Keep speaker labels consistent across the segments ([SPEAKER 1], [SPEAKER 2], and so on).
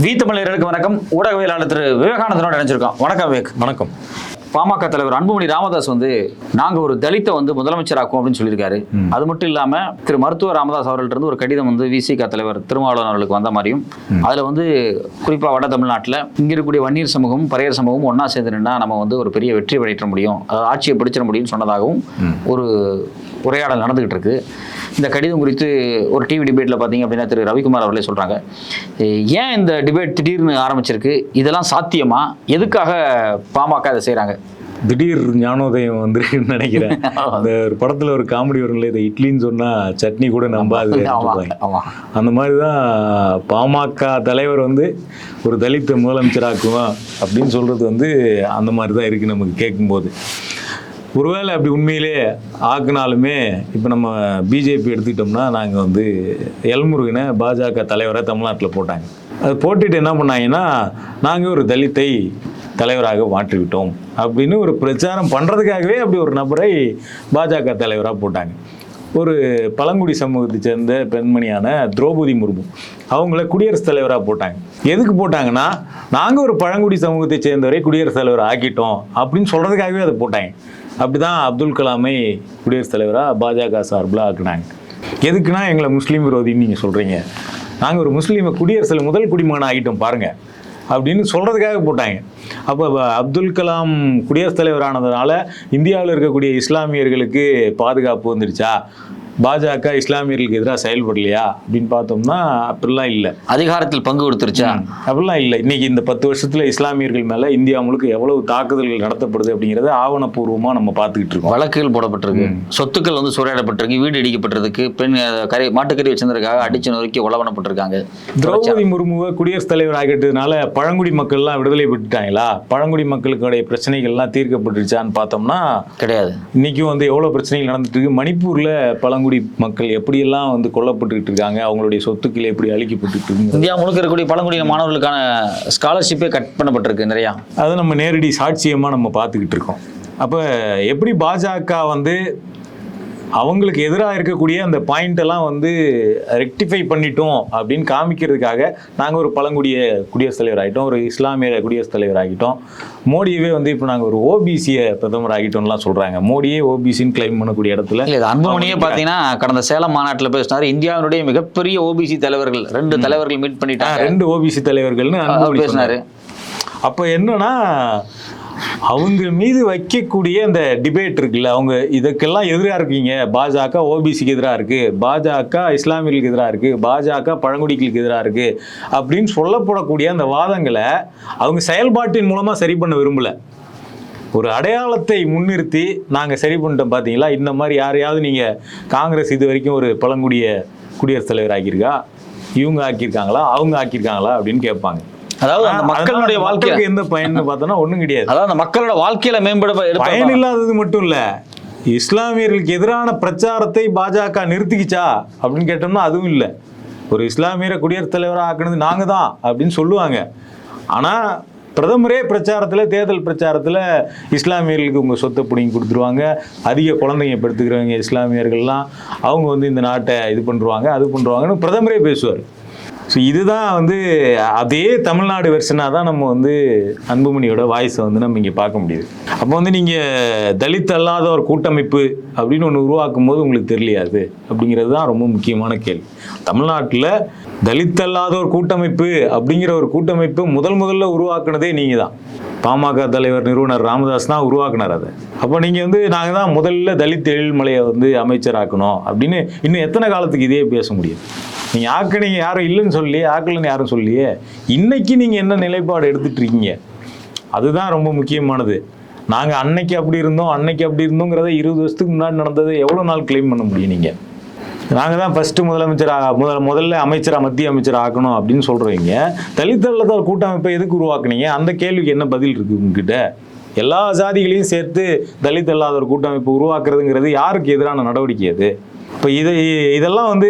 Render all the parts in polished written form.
[SPEAKER 1] தமிழர்களுக்கு வணக்கம். ஊடகவியலாளர் திரு விவேகானந்தனோட இணைஞ்சிருக்கோம். வணக்கம் விவேக்.
[SPEAKER 2] வணக்கம்.
[SPEAKER 1] பாமக தலைவர் அன்புமணி ராமதாஸ் நாங்க ஒரு தலித்தை முதலமைச்சராக்கும் அப்படின்னு சொல்லியிருக்காரு. அது மட்டும் இல்லாம திரு மருத்துவர் ராமதாஸ் அவர்கள்ட்ட இருந்து ஒரு கடிதம் விசிக தலைவர் திருமாவளவன் அவர்களுக்கு வந்த மாதிரியும், அதுல குறிப்பா வட தமிழ்நாட்டில் இங்க இருக்கக்கூடிய வன்னியர் சமூகமும் பறையர் சமூகமும் ஒன்னா சேர்ந்துனா நம்ம ஒரு பெரிய வெற்றி படைக்க முடியும், ஆட்சியை பிடிச்சிட முடியும்னு சொன்னதாகவும் ஒரு உரையாடல் நடந்துகிட்டு இருக்கு. இந்த கடிதம் குறித்து ஒரு டிவி டிபேட்ல பாத்தீங்க அப்படின்னா திரு ரவிக்குமார் அவர்களே சொல்றாங்க, ஏன் இந்த டிபேட் திடீர்னு ஆரம்பிச்சிருக்கு, இதெல்லாம் சாத்தியமா, எதுக்காக பாமக இதை செய்யறாங்க?
[SPEAKER 2] திடீர் ஞானோதயம் நினைக்கிறேன். அந்த ஒரு படத்துல ஒரு காமெடி வரும்ல, இதை இட்லின்னு சொன்னா சட்னி கூட நம்பாது. அந்த மாதிரிதான் பாமக தலைவர் ஒரு தலித்தை முதலமைச்சராக்குவோம் அப்படின்னு சொல்றது அந்த மாதிரிதான் இருக்கு நமக்கு கேட்கும்போது. ஒருவேளை அப்படி உண்மையிலே ஆக்குனாலுமே இப்போ நம்ம பிஜேபி எடுத்துக்கிட்டோம்னா, நாங்கள் எல்முருகனை பாஜக தலைவராக தமிழ்நாட்டில் போட்டாங்க. அது போட்டுட்டு என்ன பண்ணாங்கன்னா, நாங்கள் ஒரு தலித்தை தலைவராக மாற்றிவிட்டோம் அப்படின்னு ஒரு பிரச்சாரம் பண்ணுறதுக்காகவே அப்படி ஒரு நபரை பாஜக தலைவராக போட்டாங்க. ஒரு பழங்குடி சமூகத்தை சேர்ந்த பெண்மணியான திரௌபதி முர்மு அவங்கள குடியரசுத் தலைவராக போட்டாங்க. எதுக்கு போட்டாங்கன்னா, நாங்கள் ஒரு பழங்குடி சமூகத்தை சேர்ந்தவரை குடியரசுத் தலைவர் ஆக்கிட்டோம் அப்படின்னு சொல்கிறதுக்காகவே அதை போட்டாங்க. அப்படி தான் அப்துல் கலாமை குடியரசுத் தலைவராக பாஜக சார்பில் ஆக்குனாங்க. எதுக்குன்னா, எங்களை முஸ்லீம் விரோதின்னு நீங்கள் சொல்கிறீங்க, நாங்கள் ஒரு முஸ்லீமை குடியரசில் முதல் குடிமகன் ஆகிட்டோம் பாருங்கள் அப்படின்னு சொல்கிறதுக்காக போட்டாங்க. அப்போ அப்துல் கலாம் குடியரசுத் தலைவர் ஆனதுனால இந்தியாவில் இருக்கக்கூடிய இஸ்லாமியர்களுக்கு பாதுகாப்பு வந்துடுச்சா, பாஜக இஸ்லாமியர்களுக்கு எதிராக செயல்படலையா அப்படின்னு பார்த்தோம்னா அப்படிலாம் இல்லை.
[SPEAKER 1] அதிகாரத்தில் பங்கு கொடுத்துருச்சா
[SPEAKER 2] அப்படிலாம் இல்லை. இன்னைக்கு இந்த 10 வருஷத்துல இஸ்லாமியர்கள் மேல இந்தியா முழுக்க எவ்வளவு தாக்குதல்கள் நடத்தப்படுது அப்படிங்கிறத ஆவணப்பூர்வமா நம்ம பார்த்துக்கிட்டு இருக்கோம்.
[SPEAKER 1] வழக்குகள் போடப்பட்டிருக்கு, சொத்துக்கள் சூறையாடப்பட்டிருக்கு, வீடு இடிக்கப்பட்டிருக்கு, பெண் மாட்டுக்கறி வச்சிருந்திருக்காங்க, அடிச்சு நொறுக்கி உலவனப்பட்டிருக்காங்க.
[SPEAKER 2] திரௌபதி முர்முவை குடியரசுத் தலைவர் ஆகிட்டதுனால பழங்குடி மக்கள்லாம் விடுதலை விட்டுட்டாங்களா, பழங்குடி மக்களுடைய பிரச்சனைகள்லாம் தீர்க்கப்பட்டுருச்சான்னு பார்த்தோம்னா கிடையாது. இன்னைக்கும் எவ்வளவு பிரச்சனைகள் நடந்துட்டு இருக்கு. மணிப்பூர்ல பழங்குடி மக்கள் எப்படியெல்லாம் கொல்லப்பட்டு இருக்காங்க, அவங்களுடைய சொத்துக்கள் எப்படி அழிக்கப்பட்டு இருக்கு.
[SPEAKER 1] இந்தியா முழுக்க இருக்கக்கூடிய பழங்குடியின மாணவர்களுக்கான ஸ்காலர்ஷிப்பே கட் பண்ணப்பட்டிருக்கு நிறையா.
[SPEAKER 2] அதை நம்ம நேரடி சாட்சியமா நம்ம பார்த்துக்கிட்டு இருக்கோம். அப்ப எப்படி பாஜக அவங்களுக்கு எதிராக இருக்கக்கூடிய அந்த பாயிண்ட் எல்லாம் ரெக்டிஃபை பண்ணிட்டோம் அப்படின்னு காமிக்கிறதுக்காக நாங்கள் ஒரு பழங்குடிய குடியரசுத் தலைவர் ஆகிட்டோம், ஒரு இஸ்லாமிய குடியரசுத் தலைவர் ஆகிட்டோம், மோடியவே இப்போ நாங்கள் ஒரு ஓபிசியை பிரதமர் ஆகிட்டோம்லாம் சொல்கிறாங்க. மோடியே ஓபிசின்னு கிளைம் பண்ணக்கூடிய இடத்துல
[SPEAKER 1] அன்புமணியே பார்த்தீங்கன்னா கடந்த சேலம் மாநாட்டில் பேசினார், இந்தியாவினுடைய மிகப்பெரிய ஓபிசி தலைவர்கள் 2 தலைவர்கள் மீட் பண்ணிட்டாங்க,
[SPEAKER 2] 2 ஓபிசி தலைவர்கள்னு பேசினாரு. அப்போ என்னன்னா, அவங்க மீது வைக்கக்கூடிய அந்த டிபேட் இருக்குல்ல, அவங்க இதுக்கெல்லாம் எதிராக இருக்கீங்க, பாஜக ஓபிசிக்கு எதிராக இருக்கு, பாஜக இஸ்லாமியர்களுக்கு எதிராக இருக்கு, பாஜக பழங்குடிகளுக்கு எதிராக இருக்கு அப்படின்னு சொல்லப்படக்கூடிய அந்த வாதங்களை அவங்க செயல்பாட்டின் மூலமா சரி பண்ண விரும்பல. ஒரு அடையாளத்தை முன்னிறுத்தி நாங்கள் சரி பண்ணிட்டோம் பார்த்தீங்களா, இந்த மாதிரி யாரையாவது நீங்கள் காங்கிரஸ் இது வரைக்கும் ஒரு பழங்குடிய குடியரசுத் தலைவர் ஆக்கியிருக்கா, இவங்க ஆக்கியிருக்காங்களா, அவங்க ஆக்கியிருக்காங்களா அப்படின்னு கேட்பாங்க.
[SPEAKER 1] அதாவது அந்த மக்களுடைய வாழ்க்கைக்கு
[SPEAKER 2] எந்த பயன் பார்த்தோம்னா ஒன்றும் கிடையாது.
[SPEAKER 1] அதாவது அந்த மக்களோட வாழ்க்கையில மேம்பட
[SPEAKER 2] பயன் இல்லாதது மட்டும் இல்ல, இஸ்லாமியர்களுக்கு எதிரான பிரச்சாரத்தை பாஜக நிறுத்திக்கிச்சா அப்படின்னு கேட்டோம்னா அதுவும் இல்லை. ஒரு இஸ்லாமியரை குடியரசுத் தலைவராக ஆக்குனது நாங்கள் தான் அப்படின்னு சொல்லுவாங்க. ஆனால் பிரதமரே பிரச்சாரத்தில், தேர்தல் பிரச்சாரத்தில் இஸ்லாமியர்களுக்கு உங்கள் சொத்தை பிடிங்கி கொடுத்துருவாங்க, அதிக குழந்தைங்க படுத்துக்கிறவங்க இஸ்லாமியர்கள்லாம் அவங்க இந்த நாட்டை இது பண்ணுவாங்க, அது பண்ணுவாங்கன்னு பிரதமரே பேசுவார். ஸோ இதுதான் அதே தமிழ்நாடு வெர்ஷனாக தான் நம்ம அன்புமணியோட வாய்ஸை நம்ம இங்கே பார்க்க முடியுது. அப்போ நீங்கள் தலித் அல்லாத ஒரு கூட்டமைப்பு அப்படின்னு ஒன்று உருவாக்கும் போது உங்களுக்கு தெரியலையாது அப்படிங்கிறது தான் ரொம்ப முக்கியமான கேள்வி. தமிழ்நாட்டில் தலித் அல்லாத ஒரு கூட்டமைப்பு அப்படிங்கிற ஒரு கூட்டமைப்பு முதல்ல உருவாக்குனதே நீங்கள் தான். பாமக தலைவர் நிறுவனர் ராமதாஸ் தான் உருவாக்குனார் அதை. அப்போ நீங்கள் நாங்கள் தான் முதல்ல தலித் எழில்மலையை அமைச்சராக்கணும் அப்படின்னு இன்னும் எத்தனை காலத்துக்கு இதே பேச முடியும்? நீங்கள் ஆக்குனீங்க, யாரும் இல்லைன்னு சொல்லி, ஆக்கலன்னு யாரும் சொல்லியே. இன்னைக்கு நீங்கள் என்ன நிலைப்பாடு எடுத்துட்டு இருக்கீங்க, அதுதான் ரொம்ப முக்கியமானது. நாங்கள் அன்னைக்கு அப்படி இருந்தோங்கிறத 20 வருஷத்துக்கு முன்னாடி நடந்தது எவ்வளோ நாள் கிளைம் பண்ண முடியும்? நீங்கள் நாங்கள் தான் ஃபஸ்ட்டு முதல்ல மத்திய அமைச்சர் ஆக்கணும் அப்படின்னு சொல்கிறீங்க. தலித்தல்ல தான் ஒரு கூட்டமைப்பை எதுக்கு உருவாக்குனீங்க? அந்த கேள்விக்கு என்ன பதில் இருக்குது உங்ககிட்ட? எல்லா ஜாதிகளையும் சேர்த்து தலித் அல்லாத ஒரு கூட்டமைப்பு உருவாக்குறதுங்கிறது யாருக்கு எதிரான நடவடிக்கை அது? இப்போ இதெல்லாம்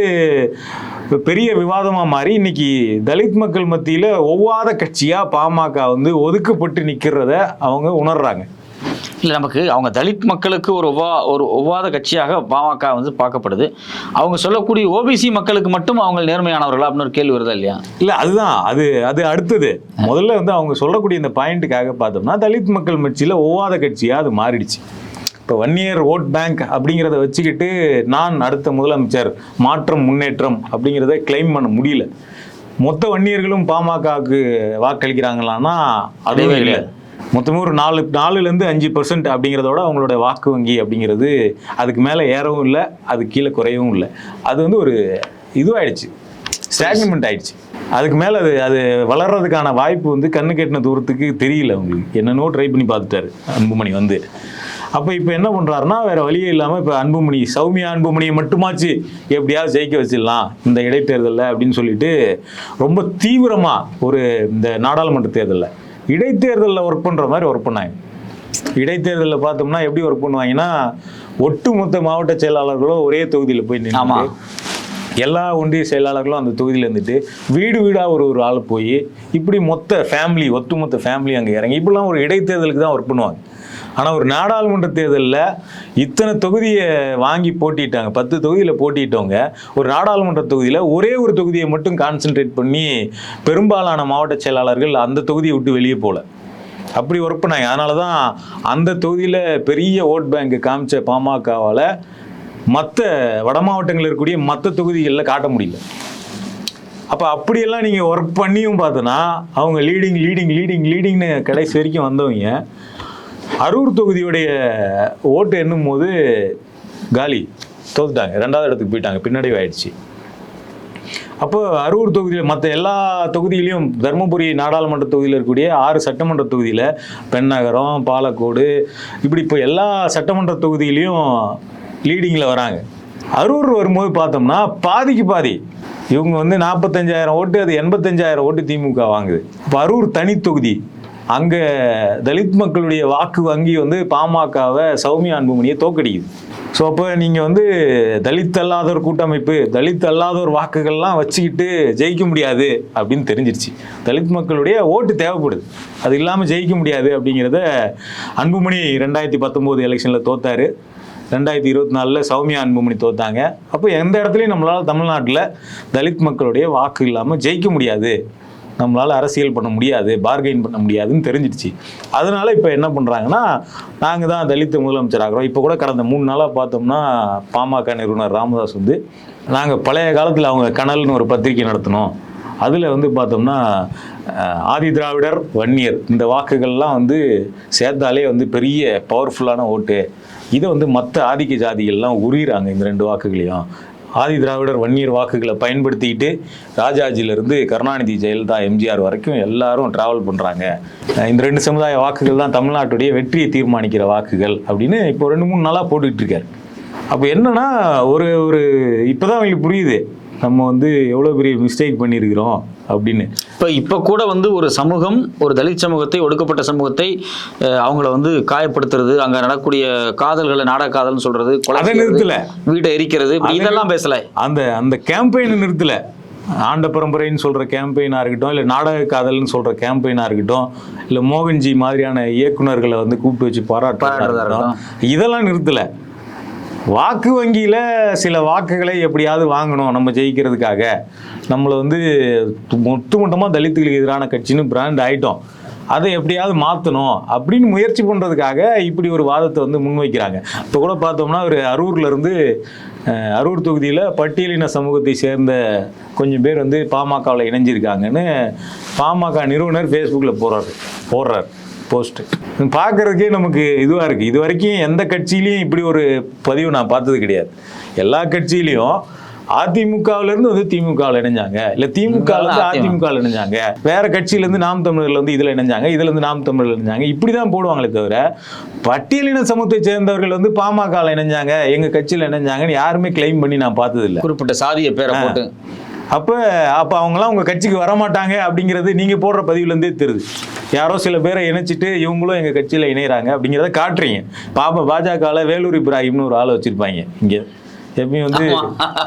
[SPEAKER 2] பெரிய விவாதமாக மாறி இன்னைக்கு தலித் மக்கள் மத்தியில் ஒவ்வாத கட்சியாக பாமக ஒதுக்கப்பட்டு நிற்கிறத அவங்க உணர்றாங்க.
[SPEAKER 1] இல்லை, நமக்கு அவங்க தலித் மக்களுக்கு ஒரு ஒவ்வாத கட்சியாக பாமக வந்து பார்க்கப்படுது. அவங்க சொல்லக்கூடிய ஓபிசி மக்களுக்கு மட்டும் அவங்க நேர்மையானவர்களா அப்படின்னு ஒரு கேள்வி வருதா இல்லையா?
[SPEAKER 2] இல்லை, அதுதான் அது அடுத்தது. முதல்ல வந்து அவங்க சொல்லக்கூடிய இந்த பாயிண்ட்டுக்காக பார்த்தோம்னா தலித் மக்கள் கட்சியில் ஒவ்வாத கட்சியாக அது மாறிடுச்சு. இப்போ வன்னியர் ஓட் பேங்க் அப்படிங்கிறத வச்சுக்கிட்டு நான் அடுத்த முதலமைச்சர் மாற்றம் முன்னேற்றம் அப்படிங்கிறத கிளைம் பண்ண முடியல. மொத்த வன்னியர்களும் பாமகவுக்கு வாக்களிக்கிறாங்களான்னா அதுவே இல்லை. மொத்தமே ஒரு 4-5% அப்படிங்கிறதோட அவங்களோட வாக்கு வங்கி அப்படிங்கிறது அதுக்கு மேலே ஏறவும் இல்லை, அது கீழே குறையவும் இல்லை. அது வந்து ஒரு இதுவாயிடுச்சு, ஸ்டாக்னமெண்ட் ஆயிடுச்சு. அதுக்கு மேலே அது வளர்றதுக்கான வாய்ப்பு வந்து கண்ணு கெட்டின தூரத்துக்கு தெரியல. அவங்களுக்கு என்னென்னோ ட்ரை பண்ணி பார்த்துட்டாரு அன்புமணி வந்து. அப்போ இப்போ என்ன பண்ணுறாருன்னா வேற வழியே இல்லாமல் இப்போ சௌமியா அன்புமணியை மட்டுமாச்சு எப்படியாவது ஜெயிக்க வச்சிடலாம் இந்த இடைத்தேர்தலில் அப்படின்னு சொல்லிட்டு ரொம்ப தீவிரமாக இந்த நாடாளுமன்ற தேர்தலில் இடைத்தேர்தலில் ஒர்க் பண்ணுற மாதிரி ஒர்க் பண்ணாங்க. இடைத்தேர்தலில் பார்த்தோம்னா எப்படி ஒர்க் பண்ணுவாங்கன்னா, ஒட்டுமொத்த மாவட்ட செயலாளர்களும் ஒரே தொகுதியில் போய் நின்று எல்லா ஒன்றிய செயலாளர்களும் அந்த தொகுதியில் இருந்துட்டு வீடு வீடாக ஒரு ஆள் போய் இப்படி ஒட்டுமொத்த ஃபேமிலி அங்கே இறங்கி இப்படிலாம் ஒரு இடைத்தேர்தலுக்கு தான் ஒர்க் பண்ணுவாங்க. ஆனால் ஒரு நாடாளுமன்ற தேர்தலில் இத்தனை தொகுதியை வாங்கி போட்டிட்டாங்க, 10 தொகுதியில் போட்டிட்டவங்க ஒரு நாடாளுமன்ற தொகுதியில் ஒரே ஒரு தொகுதியை மட்டும் கான்சென்ட்ரேட் பண்ணி பெரும்பாலான மாவட்ட செயலாளர்கள் அந்த தொகுதியை விட்டு வெளியே போகல, அப்படி ஒர்க் பண்ணாங்க. அதனால தான் அந்த தொகுதியில் பெரிய ஓட் பேங்க் காமிச்ச பாமகவால் மற்ற வட மாவட்டங்களில் இருக்கக்கூடிய மற்ற தொகுதிகளில் காட்ட முடியல. அப்போ அப்படியெல்லாம் நீங்கள் ஒர்க் பண்ணியும் பார்த்தோன்னா அவங்க லீடிங்னு கடைசி வரைக்கும் வந்தவங்க அரூர் தொகுதியுடைய ஓட்டு எண்ணும் போது காலி தோத்துட்டாங்க, 2வது இடத்துக்கு போயிட்டாங்க, பின்னடைவாயிடுச்சு. அப்போ அரூர் தொகுதியில் மற்ற எல்லா தொகுதியிலையும் தருமபுரி நாடாளுமன்ற தொகுதியில் இருக்கக்கூடிய 6 சட்டமன்ற தொகுதியில் பெண்ணகரம் பாலக்கோடு இப்படி இப்போ எல்லா சட்டமன்ற தொகுதியிலையும் லீடிங்கில் வராங்க. அரூர் வரும்போது பார்த்தோம்னா பாதிக்கு பாதி இவங்க வந்து 45,000 ஓட்டு, அது 85,000 ஓட்டு திமுக வாங்குது. இப்போ அரூர் தனி தொகுதி, அங்கே தலித் மக்களுடைய வாக்கு வங்கி வந்து பாமகவை சௌமியா அன்புமணியை தோக்கடிக்குது. ஸோ அப்போ நீங்கள் வந்து தலித் அல்லாதோர் கூட்டமைப்பு, தலித் அல்லாதோர் வாக்குகள்லாம் வச்சுக்கிட்டு ஜெயிக்க முடியாது அப்படின்னு தெரிஞ்சிருச்சு. தலித் மக்களுடைய ஓட்டு தேவைப்படுது, அது இல்லாமல் ஜெயிக்க முடியாது அப்படிங்கிறத அன்புமணி 2019 எலெக்ஷனில் தோத்தாரு, 2024 சௌமியா அன்புமணி தோத்தாங்க. அப்போ எந்த இடத்துலையும் நம்மளால் தமிழ்நாட்டில் தலித் மக்களுடைய வாக்கு இல்லாமல் ஜெயிக்க முடியாது, நம்மளால் அரசியல் பண்ண முடியாது, பார்கெயின் பண்ண முடியாதுன்னு தெரிஞ்சிடுச்சு. அதனால இப்போ என்ன பண்ணுறாங்கன்னா, நாங்கள் தான் தலித் முதலமைச்சர் ஆகிறோம். இப்போ கூட கடந்த 3 நாளாக பார்த்தோம்னா பாமக நிறுவனர் ராமதாஸ் வந்து நாங்கள் பழைய காலத்தில் அவங்க கனல்னு ஒரு பத்திரிகை நடத்தினோம், அதில் வந்து பார்த்தோம்னா ஆதி திராவிடர் வன்னியர் இந்த வாக்குகள்லாம் வந்து சேர்த்தாலே வந்து பெரிய பவர்ஃபுல்லான ஓட்டு, இதை வந்து மற்ற ஆதிக்க ஜாதிகள்லாம் உரிகிறாங்க இந்த 2 வாக்குகளையும். ஆதி திராவிடர் வன்னியர் வாக்குகளை பயன்படுத்திக்கிட்டு ராஜாஜிலிருந்து கருணாநிதி ஜெயலலிதா எம்ஜிஆர் வரைக்கும் எல்லாரும் டிராவல் பண்ணுறாங்க, இந்த 2 சமுதாய வாக்குகள் தான் தமிழ்நாட்டுடைய வெற்றியை தீர்மானிக்கிற வாக்குகள் அப்படின்னு இப்போ 2-3 நாளாக போட்டுக்கிட்டு இருக்காரு. அப்போ என்னன்னா ஒரு இப்போதான் அவங்களுக்கு புரியுது நம்ம வந்து எவ்வளோ பெரிய மிஸ்டேக் பண்ணியிருக்கிறோம் அப்படின்னு.
[SPEAKER 1] இப்போ கூட வந்து ஒரு சமூகம், ஒரு தலித் சமூகத்தை, ஒடுக்கப்பட்ட சமூகத்தை அவங்கள வந்து காயப்படுத்துறது, அங்கே நடக்கக்கூடிய காதல்களை நாடக காதல்னு சொல்றது,
[SPEAKER 2] அதை நிறுத்தல,
[SPEAKER 1] வீட்டை எரிக்கிறது, இதெல்லாம் பேசல,
[SPEAKER 2] அந்த கேம்பெயினை நிறுத்தல. ஆண்ட பரம்பரைன்னு சொல்கிற கேம்பெயினாக இருக்கட்டும், இல்லை நாடக காதல்னு சொல்கிற கேம்பெயினாக இருக்கட்டும், இல்லை மோகன்ஜி மாதிரியான இயக்குநர்களை வந்து கூப்பிட்டு வச்சு பாராட்டுறதா இருக்கட்டும், இதெல்லாம் நிறுத்தலை. வாக்கு வங்கியில் சில வாக்குகளை எப்படியாவது வாங்கணும் நம்ம ஜெயிக்கிறதுக்காக, நம்மளை வந்து ஒட்டுமொத்தமாக தலித்துகளுக்கு எதிரான கட்சின்னு பிராண்ட் ஆகிட்டோம், அதை எப்படியாவது மாற்றணும் அப்படின்னு முயற்சி பண்ணுறதுக்காக இப்படி ஒரு வாதத்தை வந்து முன்வைக்கிறாங்க. இப்போ கூட பார்த்தோம்னா ஒரு அரூர் தொகுதியில் பட்டியலின சமூகத்தை சேர்ந்த கொஞ்சம் பேர் வந்து பாமகவில் இணைஞ்சிருக்காங்கன்னு பாமக நிறுவனர் ஃபேஸ்புக்கில் போடுறார் போஸ்ட். பார்க்குறதுக்கே நமக்கு இதுவாக இருக்குது. இது வரைக்கும் எந்த கட்சியிலையும் இப்படி ஒரு பதிவு நான் பார்த்தது கிடையாது. எல்லா கட்சியிலையும் அதிமுகவிலேருந்து வந்து திமுகவில் இணைஞ்சாங்க, இல்லை திமுகலேருந்து அதிமுகவில் இணைஞ்சாங்க, வேற கட்சியிலேருந்து நாம் தமிழர்ல வந்து இதில் இணைஞ்சாங்க, இதுலேருந்து நாம் தமிழர் இணைஞ்சாங்க, இப்படி தான் போடுவாங்களே தவிர பட்டியலின சமூகத்தை சேர்ந்தவர்கள் வந்து பாமகவில் இணைஞ்சாங்க, எங்கள் கட்சியில் இணைஞ்சாங்கன்னு யாருமே கிளைம் பண்ணி நான் பார்த்ததில்லை.
[SPEAKER 1] குறிப்பிட்ட சாதியை பேரை போட்டு
[SPEAKER 2] அப்போ அவங்களாம் உங்கள் கட்சிக்கு வரமாட்டாங்க அப்படிங்கிறது நீங்கள் போடுற பதிவுலேருந்தே தெரியுது. யாரோ சில பேரை இணைச்சிட்டு இவங்களும் எங்கள் கட்சியில் இணைகிறாங்க அப்படிங்கிறத காட்டுறீங்க. பாஜகவில் வேலூர் இப்ராஹிம்னு ஒரு ஆளை வச்சுருப்பாங்க, இங்கே எப்பயும் வந்து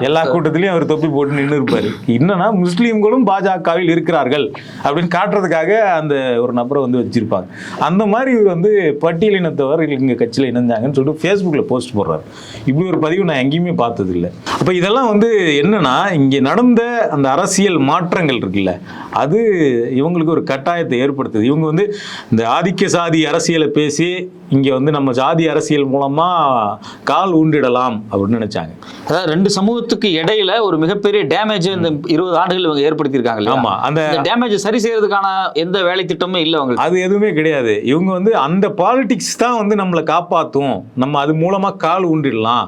[SPEAKER 2] எல்லா கூட்டத்திலையும் அவர் தொப்பி போட்டு நின்று இருப்பாரு. என்னன்னா முஸ்லீம்களும் பாஜகவில் இருக்கிறார்கள் அப்படின்னு காட்டுறதுக்காக அந்த ஒரு நபரை வந்து வச்சிருப்பாங்க. அந்த மாதிரி இவர் வந்து பட்டியலினத்தவர் இங்க கட்சியில் இணைஞ்சாங்கன்னு சொல்லிட்டு ஃபேஸ்புக்கில் போஸ்ட் போடுறாரு. இப்படி ஒரு பதிவு நான் எங்கேயுமே பார்த்தது இல்லை. அப்போ இதெல்லாம் வந்து என்னன்னா இங்கே நடந்த அந்த அரசியல் மாற்றங்கள் இருக்குல்ல, அது இவங்களுக்கு ஒரு கட்டாயத்தை ஏற்படுத்துது. இவங்க வந்து இந்த ஆதிக்க சாதி அரசியலை பேசி இங்கே வந்து நம்ம ஜாதி அரசியல் மூலமா கால் ஊன்றிடலாம் அப்படின்னு நினைச்சாங்க.
[SPEAKER 1] அதாவது ரெண்டு சமூகத்துக்கு இடையில ஒரு மிகப்பெரிய டேமேஜ் இந்த 20 ஆண்டுகள் இவங்க ஏற்படுத்தியிருக்காங்க.
[SPEAKER 2] ஆமா, அந்த
[SPEAKER 1] டேமேஜ் சரி செய்யறதுக்கான எந்த வேலை திட்டமும் இல்லை அவங்களுக்கு.
[SPEAKER 2] அது எதுவுமே கிடையாது. இவங்க வந்து அந்த பாலிடிக்ஸ் தான் வந்து நம்மளை காப்பாற்றும், நம்ம அது மூலமா கால் ஊன்றிடலாம்,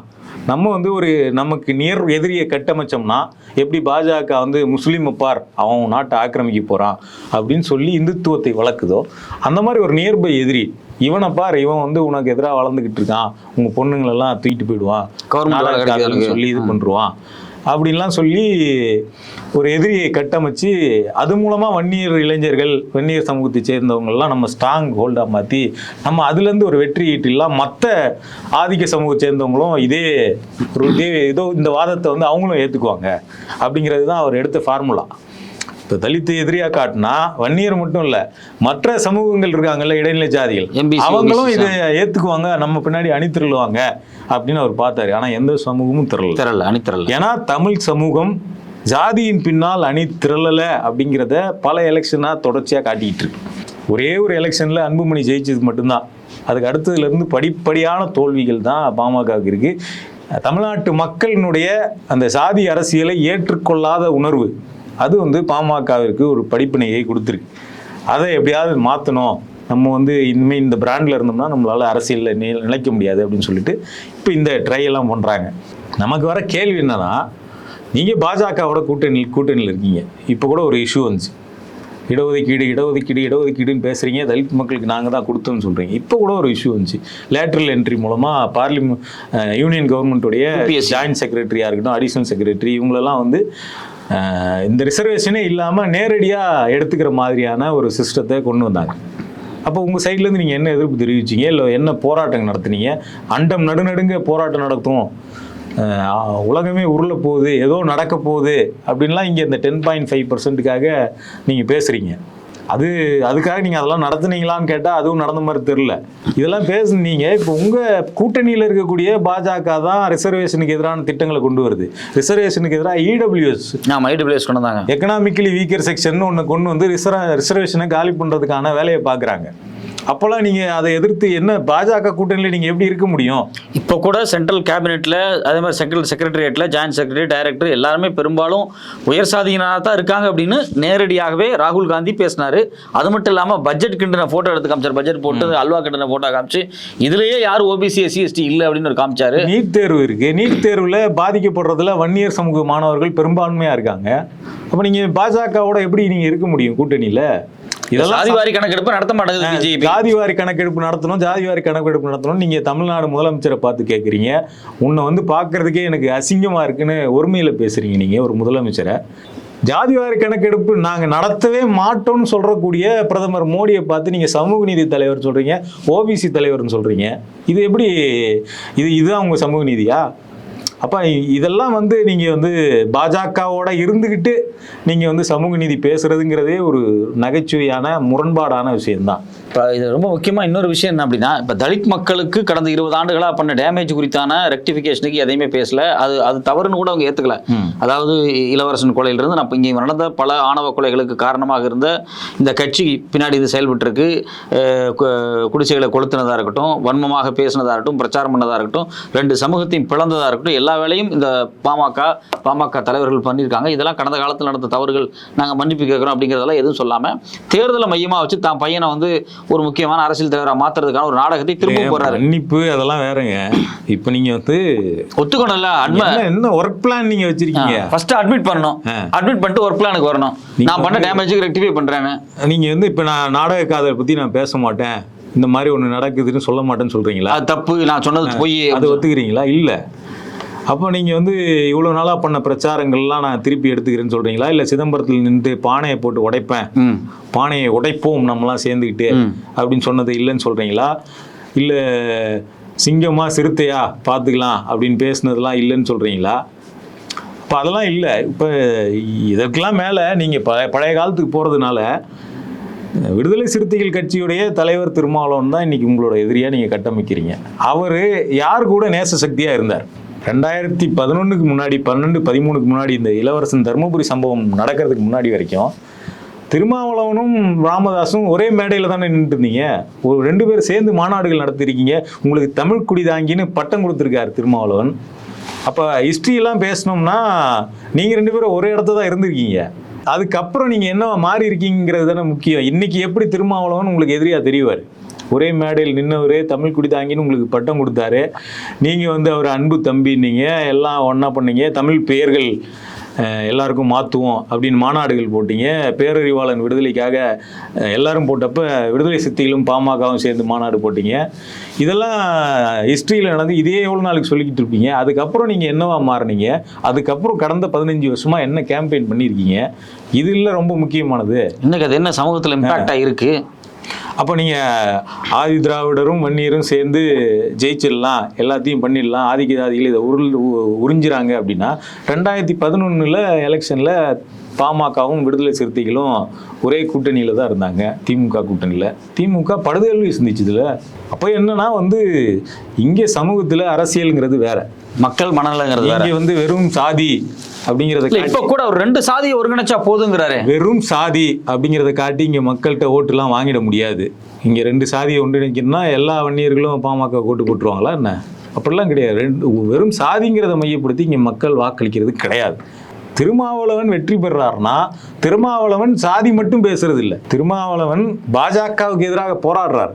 [SPEAKER 2] நம்ம வந்து ஒரு நமக்கு நேர் எதிரியை கட்டமைச்சோம்னா எப்படி பாஜக வந்து முஸ்லீம் பார் அவன் நாட்டை ஆக்கிரமிக்க போறான் அப்படின்னு சொல்லி இந்துத்துவத்தை வளர்க்குதோ அந்த மாதிரி ஒரு நியர்பை எதிரி இவனை பார், இவன் வந்து உனக்கு எதிராக வளர்ந்துகிட்டு இருக்கான், உங்க பொண்ணுங்களெல்லாம் தூக்கிட்டு போயிடுவான் சொல்லி இது பண்ணுவான் அப்படின்லாம் சொல்லி ஒரு எதிரியை கட்டமைச்சு அது மூலமா வன்னியர் இளைஞர்கள் வன்னியர் சமூகத்தை சேர்ந்தவங்கெல்லாம் நம்ம ஸ்ட்ராங் ஹோல்டா மாற்றி நம்ம அதுலேருந்து ஒரு வெற்றி ஈட்டிலாம் மற்ற ஆதிக்க சமூகத்தை சேர்ந்தவங்களும் ஏதோ இந்த வாதத்தை வந்து அவங்களும் ஏற்றுக்குவாங்க அப்படிங்கிறது தான் அவர் எடுத்த ஃபார்முலா. இப்போ தலித்து எதிரியாக காட்டினா வன்னியர் மட்டும் இல்லை, மற்ற சமூகங்கள் இருக்காங்கல்ல இடைநிலை ஜாதிகள், அவங்களும் இதை ஏற்றுக்குவாங்க, நம்ம பின்னாடி அணிதிரளுவாங்க அப்படின்னு அவர் பார்த்தாரு. ஆனால் எந்த சமூகமும் அணிதிரளல. ஏன்னா தமிழ் சமூகம் ஜாதியின் பின்னால் அணி திரளலை அப்படிங்கிறத பல எலெக்ஷனாக தொடர்ச்சியாக காட்டிக்கிட்டு இருக்கு. ஒரே ஒரு எலெக்ஷனில் அன்புமணி ஜெயிச்சது மட்டும்தான். அதுக்கு அடுத்ததுலேருந்து படிப்படியான தோல்விகள் தான் பாமகவுக்கு இருக்கு. தமிழ்நாட்டு மக்களினுடைய அந்த சாதி அரசியலை ஏற்றுக்கொள்ளாத உணர்வு அது வந்து பாமகவிற்கு ஒரு படிப்பினையை கொடுத்துருக்கு. அதை எப்படியாவது மாற்றணும், நம்ம வந்து இனிமேல் இந்த பிராண்டில் இருந்தோம்னா நம்மளால் அரசியலில் நிலைக்க முடியாது அப்படின்னு சொல்லிட்டு இப்போ இந்த ட்ரையெல்லாம் பண்ணுறாங்க. நமக்கு வர கேள்வி என்னன்னா, நீங்கள் பாஜகவோட கூட்டணியில் இருக்கீங்க. இப்போ கூட ஒரு இஷ்யூ வந்துச்சு, இடஒதுக்கீடுன்னு பேசுகிறீங்க, தலித் மக்களுக்கு நாங்கள் தான் கொடுத்தோம்னு சொல்கிறீங்க. இப்போ கூட ஒரு இஷ்யூ வந்துச்சு, லேட்ரல் என்ட்ரி மூலமாக யூனியன் கவர்மெண்ட்டுடைய ஜாயின்ட் செக்ரட்டரியாக இருக்கட்டும், அடிஷனல் செக்ரட்டரி இவங்களெல்லாம் வந்து இந்த ரிசர்வேஷனே இல்லாமல் நேரடியாக எடுத்துக்கிற மாதிரியான ஒரு சிஸ்டத்தை கொண்டு வந்தாங்க. அப்போ உங்கள் சைட்லேருந்து நீங்கள் என்ன எதிர்ப்பு தெரிவிச்சிங்க, இல்லை என்ன போராட்டம் நடத்துனீங்க? அண்டம் நடுநடுங்க போராட்டம் நடத்தும், உலகமே உருள போகுது, ஏதோ நடக்க போகுது அப்படின்லாம் இங்கே இந்த 10.5% நீங்கள் பேசுகிறீங்க. அதுக்காக நீங்கள் அதெல்லாம் நடத்துனீங்களான்னு கேட்டால் அதுவும் நடந்த மாதிரி தெரில. இதெல்லாம் பேசுனீங்க. இப்போ உங்கள் கூட்டணியில் இருக்கக்கூடிய பாஜக தான் ரிசர்வேஷனுக்கு எதிரான திட்டங்களை கொண்டு வருது. ரிசர்வேஷனுக்கு எதிராக இடபிள்யூஎஸ் கொண்டு வந்தாங்க, எக்கனாமிக்கலி வீக்கர் செக்ஷன் ஒன்று கொண்டு வந்து ரிசர்வேஷனை காலி பண்ணுறதுக்கான வேலையை பார்க்குறாங்க. அப்போல்லாம் நீங்கள் அதை எதிர்த்து என்ன பாஜக கூட்டணியில் நீங்கள் எப்படி இருக்க முடியும்?
[SPEAKER 1] இப்போ கூட சென்ட்ரல் கேபினெட்டில் அதே மாதிரி சென்ட்ரல் செக்ரட்டரியேட்டில் ஜாயின்ட் செக்ரட்டரி, டைரக்டர் எல்லாருமே பெரும்பாலும் உயர் சாதியினராக தான் இருக்காங்க அப்படின்னு நேரடியாகவே ராகுல் காந்தி பேசினார். அது மட்டும் இல்லாமல் பட்ஜெட் கிண்டின ஃபோட்டோ எடுத்து காமிச்சார், பட்ஜெட் போட்டு அல்வா கிண்டின ஃபோட்டோ காமிச்சு இதுலேயே யார் ஓபிசி எஸ்சி எஸ்டி இல்லை அப்படின்னு ஒரு காமிச்சாரு.
[SPEAKER 2] நீட் தேர்வு இருக்குது, நீட் தேர்வில் பாதிக்கப்படுறதுல வன்னியர் சமூக மாணவர்கள் பெரும்பான்மையாக இருக்காங்க. அப்போ நீங்கள் பாஜகவோட எப்படி நீங்கள் இருக்க முடியும் கூட்டணியில்? இதெல்லாம்
[SPEAKER 1] ஜாதிவாரி கணக்கெடுப்பு நடத்த மாட்டேங்குது.
[SPEAKER 2] ஜாதிவாரி கணக்கெடுப்பு நடத்தணும். நீங்க தமிழ்நாடு முதலமைச்சரை பார்த்து கேட்குறீங்க, உன்னை வந்து பார்க்கறதுக்கே எனக்கு அசிங்கமா இருக்குன்னு ஒருமையில பேசுறீங்க. நீங்க ஒரு முதலமைச்சரை ஜாதிவாரி கணக்கெடுப்பு நாங்க நடத்தவே மாட்டோம்னு சொல்றக்கூடிய பிரதமர் மோடியை பார்த்து நீங்க சமூக நீதி தலைவர் சொல்றீங்க, ஓபிசி தலைவர்னு சொல்றீங்க. இது எப்படி? இதுதான் உங்க சமூக நீதியா? அப்போ இதெல்லாம் வந்து நீங்கள் வந்து பாஜகவோட இருந்துக்கிட்டு நீங்கள் வந்து சமூக நீதி பேசுகிறதுங்கிறதே ஒரு நகைச்சுவையான முரண்பாடான விஷயம்தான்.
[SPEAKER 1] இப்போ இது ரொம்ப முக்கியமாக இன்னொரு விஷயம் என்ன அப்படின்னா, இப்போ தலித் மக்களுக்கு கடந்த 20 ஆண்டுகளாக பண்ண டேமேஜ் குறித்தான ரெக்டிஃபிகேஷனுக்கு எதையுமே பேசல. அது தவறுன்னு கூட அவங்க ஏற்றுக்கல. அதாவது இளவரசன் கொலையிலிருந்து நம்ம இங்கே நடந்த பல ஆணவ கொலைகளுக்கு காரணமாக இருந்த இந்த கட்சி பின்னாடி இது செயல்பட்டுருக்கு. குடிசைகளை கொளுத்தினதாக இருக்கட்டும், வன்மமாக பேசினதாக இருக்கட்டும், பிரச்சாரம் பண்ணதாக இருக்கட்டும், 2 சமூகத்தையும் பிளந்ததாக இருக்கட்டும், எல்லா வேலையும் இந்த பாமக தலைவர்கள் பண்ணியிருக்காங்க. இதெல்லாம் கடந்த காலத்தில் நடந்த தவறுகள், நாங்கள் மன்னிப்பு கேட்குறோம் அப்படிங்கிறதெல்லாம் எதுவும் சொல்லாமல் தேர்தலை மையமாக வச்சு தான் பையனை வந்து ஒரு முக்கியமான அரசியல் தலைவராக மாத்துறதுக்கான ஒரு நாடகத்தை திரும்ப போறாரு.
[SPEAKER 2] மன்னிப்பு அதெல்லாம் வேறங்க. இப்போ நீங்க வந்து
[SPEAKER 1] ஒத்துக்கணும்ல,
[SPEAKER 2] என்ன ஒர்க் பிளான் நீங்க வச்சிருக்கீங்க?
[SPEAKER 1] ஃபர்ஸ்ட் அட்மிட் பண்ணணும், அட்மிட் பண்ணிட்டு ஒர்க் பிளானுக்கு வரணும். நான் பண்ண டேமேஜுக்கு ரெக்டிஃபை பண்றேன்னு
[SPEAKER 2] நீங்க வந்து இப்போ நான் நாடக காதலை பத்தி நான் பேச மாட்டேன், இந்த மாதிரி ஒன்று நடக்குதுன்னு சொல்ல மாட்டேன்னு சொல்றீங்களா?
[SPEAKER 1] தப்பு, நான் சொன்னது போய்
[SPEAKER 2] அது ஒத்துக்கிறீங்களா? இல்லை. அப்போ நீங்கள் வந்து இவ்வளோ நாளாக பண்ண பிரச்சாரங்கள்லாம் நான் திருப்பி எடுத்துக்கிறேன்னு சொல்கிறீங்களா? இல்லை சிதம்பரத்தில் நின்று பானையை போட்டு உடைப்பேன், பானையை உடைப்போம் நம்மலாம் சேர்ந்துக்கிட்டு அப்படின்னு சொன்னது இல்லைன்னு சொல்கிறீங்களா? இல்லை சிங்கமா சிறுத்தையா பார்த்துக்கலாம் அப்படின்னு பேசுனதெல்லாம் இல்லைன்னு சொல்கிறீங்களா? இப்போ அதெல்லாம் இல்லை. இப்போ இதற்கெல்லாம் மேலே நீங்கள் பழைய காலத்துக்கு போகிறதுனால விடுதலை சிறுத்தைகள் கட்சியுடைய தலைவர் திருமாவளவன் தான் இன்னைக்கு உங்களோட எதிரியாக நீங்கள் கட்டமைக்கிறீங்க. அவர் யார் கூட நேச சக்தியாக இருந்தார்? 2011க்கு முன்னாடி 12-13க்கு முன்னாடி இந்த இளவரசன் தர்மபுரி சம்பவம் நடக்கிறதுக்கு முன்னாடி வரைக்கும் திருமாவளவனும் ராமதாஸும் ஒரே மேடையில் தானே நின்றுட்டு இருந்தீங்க. ஒரு 2 பேர் சேர்ந்து மாநாடுகள் நடத்திருக்கீங்க. உங்களுக்கு தமிழ் குடிதாங்கின்னு பட்டம் கொடுத்துருக்காரு திருமாவளவன். அப்போ ஹிஸ்ட்ரியெல்லாம் பேசணும்னா நீங்கள் 2 பேரும் ஒரே இடத்துல தான் இருந்திருக்கீங்க. அதுக்கப்புறம் நீங்கள் என்ன மாறி இருக்கீங்கிறது தானே முக்கியம். இன்னைக்கு எப்படி திருமாவளவன் உங்களுக்கு எதிரியாக தெரிவார்? ஒரே மேடையில் நின்னவரே தமிழ் குடிதாங்கின்னு உங்களுக்கு பட்டம் கொடுத்தாரு. நீங்கள் அவர் அன்பு தம்பின்னீங்க, எல்லாம் ஒன்றா பண்ணீங்க. தமிழ் பெயர்கள் எல்லாருக்கும் மாற்றுவோம் அப்படின்னு மாநாடுகள் போட்டீங்க. பேரறிவாளன் விடுதலைக்காக எல்லாரும் போட்டப்ப விடுதலை சிறுத்தைகளும் பாமகவும் சேர்ந்து மாநாடு போட்டீங்க. இதெல்லாம் ஹிஸ்ட்ரியில் நடந்து இதே எவ்வளோ நாளுக்கு சொல்லிக்கிட்டு இருப்பீங்க. அதுக்கப்புறம் நீங்கள் என்னவா மாறினீங்க? அதுக்கப்புறம் கடந்த 15 வருஷமாக என்ன கேம்பெயின் பண்ணியிருக்கீங்க? இது இல்லை ரொம்ப முக்கியமானது.
[SPEAKER 1] இன்னைக்கு அது என்ன சமூகத்தில் இம்பாக்டாக இருக்குது?
[SPEAKER 2] அப்போ நீங்கள் ஆதி திராவிடரும் வன்னியரும் சேர்ந்து ஜெயிச்சிடலாம், எல்லாத்தையும் பண்ணிடலாம், ஆதிக்க ஜாதிகள் இதை உறிஞ்சிறாங்க அப்படின்னா 2011 எலெக்ஷனில் பாமகவும் விடுதலை சிறுத்தைகளும் ஒரே கூட்டணியில் தான் இருந்தாங்க, திமுக கூட்டணியில். திமுக படுதோல்வி சந்திச்சதுல. அப்போ என்னன்னா இங்கே சமூகத்தில் அரசியலுங்கிறது வேற,
[SPEAKER 1] மக்கள் மனநலங்கிறது வேற.
[SPEAKER 2] இங்கே வெறும் சாதி அப்படிங்கிறத
[SPEAKER 1] இப்போ கூட ஒரு 2 சாதியை ஒருங்கிணைச்சா போதுங்கிறாரு.
[SPEAKER 2] வெறும் சாதி அப்படிங்கிறத காட்டி இங்கே மக்கள்கிட்ட ஓட்டுலாம் வாங்கிட முடியாது. இங்கே 2 சாதியை ஒன்றிணைக்கணும்னா எல்லா வன்னியர்களும் பாமக ஓட்டு போட்டுருவாங்களா என்ன? அப்படிலாம் கிடையாது. வெறும் சாதிங்கிறத மையப்படுத்தி இங்கே மக்கள் வாக்களிக்கிறது கிடையாது. திருமாவளவன் வெற்றி பெறாருன்னா திருமாவளவன் சாதி மட்டும் பேசுறது இல்லை. திருமாவளவன் பாஜகவுக்கு எதிராக போராடுறார்,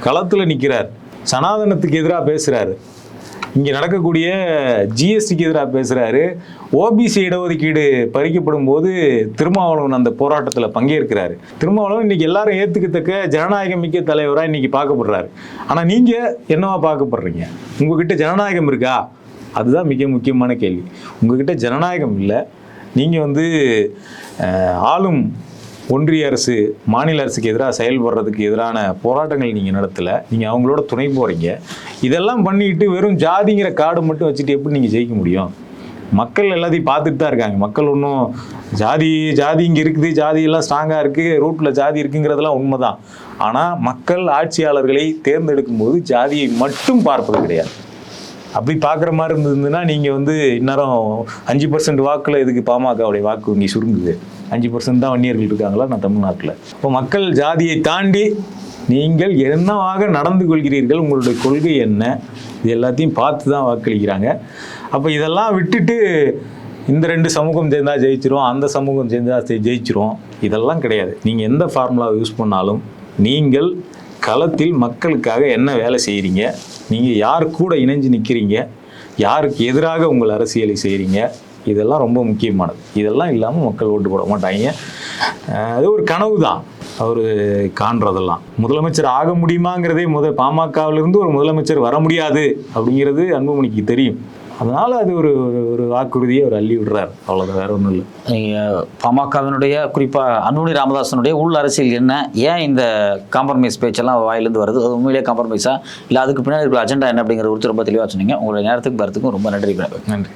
[SPEAKER 2] களத்தில் நிற்கிறார், சனாதனத்துக்கு எதிராக பேசுறாரு, இங்கே நடக்கக்கூடிய ஜிஎஸ்டிக்கு எதிராக பேசுகிறாரு. ஓபிசி இடஒதுக்கீடு பறிக்கப்படும் போது திருமாவளவன் அந்த போராட்டத்தில் பங்கேற்கிறாரு. திருமாவளவன் இன்னைக்கு எல்லாரும் ஏற்றுக்கத்தக்க ஜனநாயகம் மிக்க தலைவராக இன்னைக்கு பார்க்கப்படுறாரு. ஆனால் நீங்கள் என்னவா பார்க்கப்படுறீங்க? உங்ககிட்ட ஜனநாயகம் இருக்கா? அதுதான் மிக முக்கியமான கேள்வி. உங்ககிட்ட ஜனநாயகம் இல்லை. நீங்கள் ஆளும் ஒன்றிய அரசு மாநில அரசுக்கு எதிராக செயல்படுறதுக்கு எதிரான போராட்டங்கள் நீங்கள் நடத்தலை. நீங்கள் அவங்களோட துணை போகிறீங்க. இதெல்லாம் பண்ணிட்டு வெறும் ஜாதிங்கிற கார்டு மட்டும் வச்சுட்டு எப்படி நீங்கள் ஜெயிக்க முடியும்? மக்கள் எல்லாத்தையும் பார்த்துட்டு தான் இருக்காங்க. மக்கள் ஒன்றும் ஜாதி இங்கே இருக்குது, ஜாதியெல்லாம் ஸ்ட்ராங்காக இருக்குது, ரூட்டில் ஜாதி இருக்குங்கிறதெல்லாம் உண்மை தான். ஆனால் மக்கள் ஆட்சியாளர்களை தேர்ந்தெடுக்கும் போது ஜாதியை மட்டும் பார்ப்பது கிடையாது. அப்படி பார்க்குற மாதிரி இருந்ததுன்னா நீங்கள் இந்நேரம் 5% வாக்கில் இதுக்கு பாமகவுடைய வாக்கு வங்கி சுருங்குது. 5% தான் வன்னியர்கள் இருக்காங்களா நான் தமிழ்நாட்டில்? இப்போ மக்கள் ஜாதியை தாண்டி நீங்கள் என்னவாக நடந்து கொள்கிறீர்கள், உங்களுடைய கொள்கை என்ன, இது எல்லாத்தையும் பார்த்து தான் வாக்களிக்கிறாங்க. அப்போ இதெல்லாம் விட்டுட்டு இந்த 2 சமூகம் சேர்ந்தால் ஜெயிச்சிரும், அந்த சமூகம் சேர்ந்தால் ஜெயிச்சிரும், இதெல்லாம் கிடையாது. நீங்கள் எந்த ஃபார்முலாவை யூஸ் பண்ணாலும் நீங்கள் களத்தில் மக்களுக்காக என்ன வேலை செய்கிறீங்க, நீங்கள் யார் கூட இணைஞ்சு நிற்கிறீங்க, யாருக்கு எதிராக உங்கள் அரசியலை செய்கிறீங்க, இதெல்லாம் ரொம்ப முக்கியமானது. இதெல்லாம் இல்லாமல் மக்கள் ஓட்டு போட மாட்டாங்க. அது ஒரு கனவு தான் அவர் காண்றதெல்லாம். முதலமைச்சர் ஆக முடியுமாங்கிறதே பாமகவிலிருந்து ஒரு முதலமைச்சர் வர முடியாது அப்படிங்கிறது அன்புமணிக்கு தெரியும். அதனால் அது ஒரு வாக்குறுதியை அவர் அள்ளி விடுறார், அவ்வளோதான், வேற ஒன்றும் இல்லை.
[SPEAKER 1] பாமகவினுடைய குறிப்பாக அன்புமணி ராமதாசனுடைய உள் அரசியல் என்ன, ஏன் இந்த காம்ப்ரமைஸ் பேச்செல்லாம் வாயிலிருந்து வருது, அது உண்மையிலேயே காம்ப்ரமைஸா இல்லை அதுக்கு பின்னாடி இருக்கிற அஜெண்டா என்ன அப்படிங்கிற ரொம்ப தெளிவாக சொன்னீங்க. உங்களுடைய நேரத்துக்கு வரத்துக்கும் ரொம்ப நன்றி.
[SPEAKER 2] நன்றி.